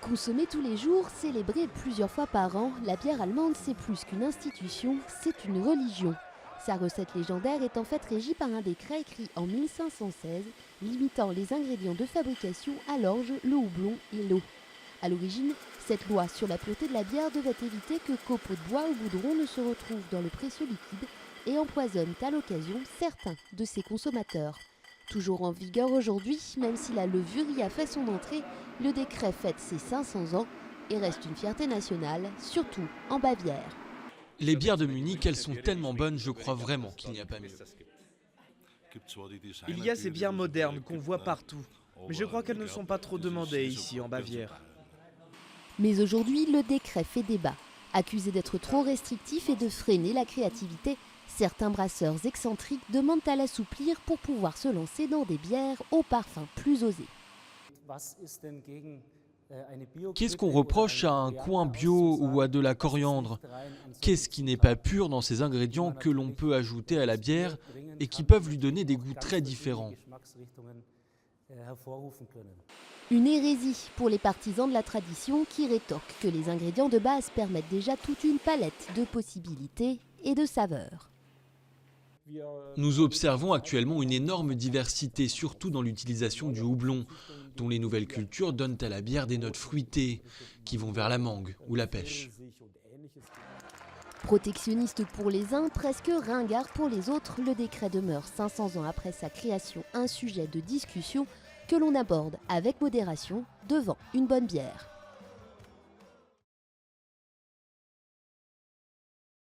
Consommée tous les jours, célébrée plusieurs fois par an, la bière allemande c'est plus qu'une institution, c'est une religion. Sa recette légendaire est en fait régie par un décret écrit en 1516, limitant les ingrédients de fabrication à l'orge, le houblon et l'eau. A l'origine, cette loi sur la pureté de la bière devait éviter que copeaux de bois ou goudron ne se retrouvent dans le précieux liquide et empoisonnent à l'occasion certains de ses consommateurs. Toujours en vigueur aujourd'hui, même si la levure y a fait son entrée, le décret fête ses 500 ans et reste une fierté nationale, surtout en Bavière. Les bières de Munich, elles sont tellement bonnes, je crois vraiment qu'il n'y a pas mieux. Il y a ces bières modernes qu'on voit partout, mais je crois qu'elles ne sont pas trop demandées ici en Bavière. Mais aujourd'hui, le décret fait débat. Accusé d'être trop restrictif et de freiner la créativité, certains brasseurs excentriques demandent à l'assouplir pour pouvoir se lancer dans des bières au parfum plus osé. Qu'est-ce qu'on reproche à un coin bio ou à de la coriandre? Qu'est-ce qui n'est pas pur dans ces ingrédients que l'on peut ajouter à la bière et qui peuvent lui donner des goûts très différents? Une hérésie pour les partisans de la tradition qui rétorquent que les ingrédients de base permettent déjà toute une palette de possibilités et de saveurs. Nous observons actuellement une énorme diversité, surtout dans l'utilisation du houblon, dont les nouvelles cultures donnent à la bière des notes fruitées, qui vont vers la mangue ou la pêche. Protectionniste pour les uns, presque ringard pour les autres, le décret demeure 500 ans après sa création un sujet de discussion que l'on aborde avec modération devant une bonne bière.